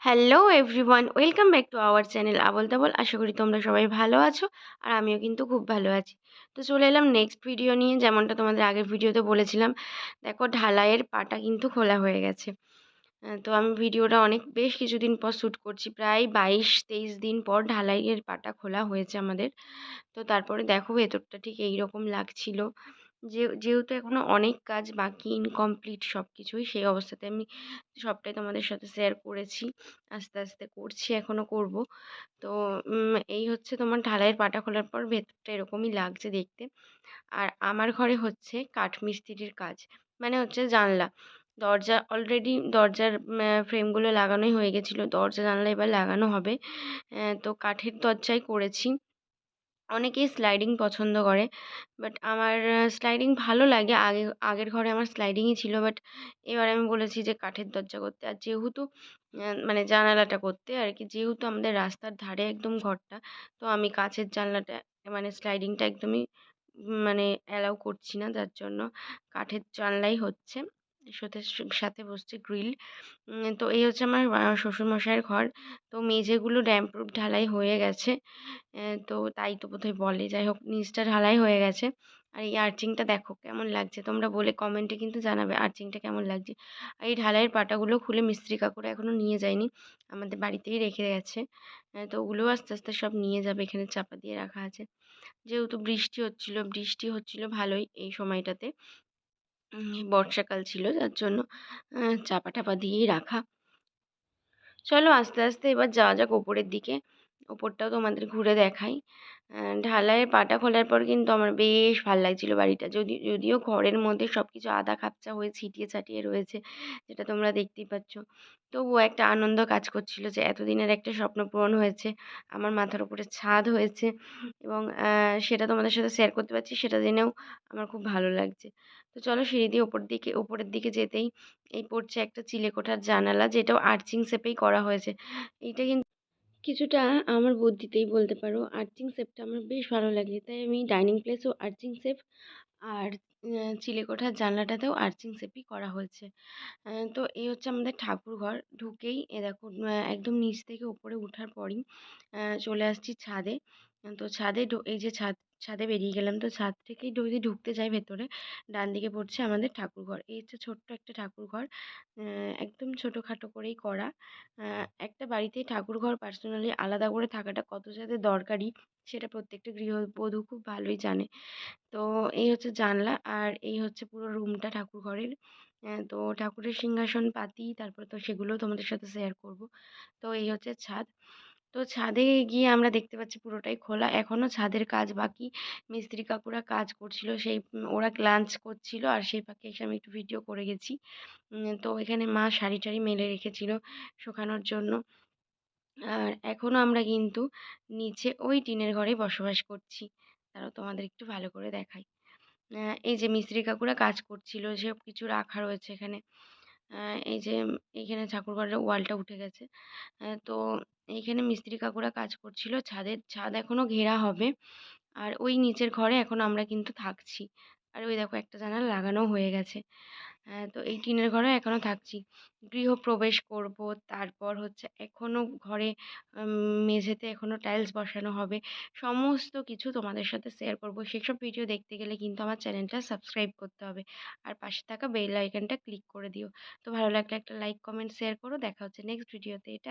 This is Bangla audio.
Hello everyone, welcome back to our channel Abol Tabol. আশা করি তোমরা সবাই ভালো আছো আর আমিও কিন্তু খুব ভালো আছি। তো চলে এলাম নেক্সট ভিডিও নিয়ে। যেমনটা তোমাদের আগের ভিডিওতে বলেছিলাম, দেখো ঢালাইয়ের পাটা কিন্তু খোলা হয়ে গেছে। তো আমি ভিডিওটা বেশ কিছুদিন পর শ্যুট করছি, প্রায় 22-23 দিন পর ঢালাইয়ের পাটা খোলা হয়েছে আমাদের। তো তারপরে দেখো ভেতরটা ঠিক এইরকম লাগছিল। যেহেতু এখনও অনেক কাজ বাকি, ইনকমপ্লিট সব কিছুই, সেই অবস্থাতে আমি সবটাই তোমাদের সাথে শেয়ার করেছি। আস্তে আস্তে করছি, এখনও করব। তো এই হচ্ছে তোমার ঢালাইয়ের পাটা খোলার পর ভেতরটা এরকমই লাগছে দেখতে। আর আমার ঘরে হচ্ছে কাঠমিস্ত্রির কাজ, মানে হচ্ছে জানলা দরজা। অলরেডি দরজার ফ্রেমগুলো লাগানোই হয়ে গেছিলো, দরজা জানলা এবার লাগানো হবে। তো কাঠের দরজাই করেছি। অনেকেই স্লাইডিং পছন্দ করে, বাট আমার স্লাইডিং ভালো লাগে। আগের ঘরে আমার স্লাইডিংই ছিল, বাট এবার আমি বলেছি যে কাঠের দরজা করতে। আর যেহেতু মানে জানালাটা করতে আর কি, যেহেতু আমাদের রাস্তার ধারে একদম ঘরটা, তো আমি কাছের জানলাটা মানে স্লাইডিংটা একদমই মানে অ্যালাউ করছি না, যার জন্য কাঠের জানলাই হচ্ছে। সাথে সাথে বসছে গ্রিল। তো এই হচ্ছে আমার শ্বশুরমশাইয়ের ঘর। তো মেঝেগুলো ড্যাম্প প্রুফ ঢালাই হয়ে গেছে। তো তাই তো বোধহয় বলে। যাই হোক, নিচটা ঢালাই হয়ে গেছে। আর এই আর্চিংটা দেখো কেমন লাগছে, তোমরা বলে কমেন্টে কিন্তু জানাবে আর্চিংটা কেমন লাগছে। আর এই ঢালাইয়ের পাটাগুলো খুলে মিস্ত্রি কাকুরা এখনও নিয়ে যায়নি, আমাদের বাড়িতেই রেখে গেছে। তো ওগুলোও আস্তে আস্তে সব নিয়ে যাবে, এখানে চাপা দিয়ে রাখা আছে। যেহেতু বৃষ্টি হচ্ছিল ভালোই এই সময়টাতে। বর্ষাকাল ছিল, যার জন্য চাপা টাপা দিয়েই রাখা। চলো আস্তে আস্তে এবার যাওয়া যাক ওপরের দিকে। ওপরটাও তোমাদের ঘুরে দেখাই। ঢালাইয়ের পাটা খোলার পর কিন্তু আমার বেশ ভাল লাগছিল বাড়িটা। যদিও ঘরের মধ্যে সব কিছু আধা খাপচা হয়ে ছিটিয়ে ছাটিয়ে রয়েছে, যেটা তোমরা দেখতেই পাচ্ছ। তবুও একটা আনন্দ কাজ করছিল যে এতদিনের একটা স্বপ্ন পূরণ হয়েছে, আমার মাথার উপরে ছাদ হয়েছে, এবং সেটা তোমাদের সাথে শেয়ার করতে পারছি, সেটা জেনেও আমার খুব ভালো লাগছে। তো চলো সিঁড়ি দিয়ে ওপরের দিকে যেতেই এই পড়ছে একটা চিলেকোঠার জানালা, যেটাও আর্চিং শেপেই করা হয়েছে। এইটা কিন্তু কিছুটা আমার বুদ্ধিতেই বলতে পারো, আর্চিং শেপটা আমার বেশ ভালো লাগে, তাই আমি ডাইনিং প্লেসেও আর্চিং শেপ আর চিলেকোঠার জানলাটাতেও আর্চিং শেপই করা হয়েছে। তো এই হচ্ছে আমাদের ঠাকুরঘর। ঢুকেই দেখো একদম নিচ থেকে উপরে ওঠার পরই চলে আসছি ছাদে। তো ছাদে এই যে ছাদে বেরিয়ে গেলাম, তো ছাদ থেকেই যদি ঢুকতে যাই ভেতরে, ডান দিকে পড়ছে আমাদের ঠাকুরঘর। এই হচ্ছে ছোট্ট একটা ঠাকুরঘর, একদম ছোটোখাটো করেই করা। একটা বাড়িতে ঠাকুরঘর পার্সোনালি আলাদা করে থাকাটা কত যাতে দরকারি, সেটা প্রত্যেকটা গৃহবধূ খুব ভালোই জানে। তো এই হচ্ছে জানলা, আর এই হচ্ছে পুরো রুমটা ঠাকুরঘরের। তো ঠাকুরের সিংহাসন পাতি, তারপর তো সেগুলোও তোমাদের সাথে শেয়ার করব। তো এই হচ্ছে ছাদ। তো ছাদে গিয়ে আমরা দেখতে পাচ্ছি পুরোটাই খোলা, এখনও ছাদের কাজ বাকি। মিস্ত্রি কাকুরা কাজ করছিল, সেই ওরা লাঞ্চ করছিল, আর সেই ফাঁকে এসে আমি একটু ভিডিও করে গেছি। তো এখানে মা শাড়ি টাড়ি মেলে রেখেছিল শুকানোর জন্য। আর এখনও আমরা কিন্তু নিচে ওই টিনের ঘরেই বসবাস করছি। তারাও তোমাদের একটু ভালো করে দেখাই। এই যে মিস্ত্রি কাকুরা কাজ করছিল, সব কিছু রাখা রয়েছে এখানে। এই যে এইখানে ঠাকুরঘরের ওয়ালটা উঠে গেছে। তো এইখানে মিস্ত্রি কাকুরা কাজ করছিল, ছাদ এখনও ঘেরা হবে। আর ওই নিচের ঘরে এখন আমরা কিন্তু থাকছি। আর ওই দেখো একটা জানালা লাগানো হয়ে গেছে। তো এই টিনের ঘরে এখনও থাকছি। গৃহপ্রবেশ করব, তারপর হচ্ছে এখনও ঘরে মেঝেতে এখনও টাইলস বসানো হবে। সমস্ত কিছু তোমাদের সাথে শেয়ার করব। সেসব ভিডিও দেখতে গেলে কিন্তু আমার চ্যানেলটা সাবস্ক্রাইব করতে হবে, আর পাশে থাকা বেল আইকনটা ক্লিক করে দিও। তো ভালো লাগলে একটা লাইক, কমেন্ট, শেয়ার করো। দেখা হচ্ছে নেক্সট ভিডিওতে। এটা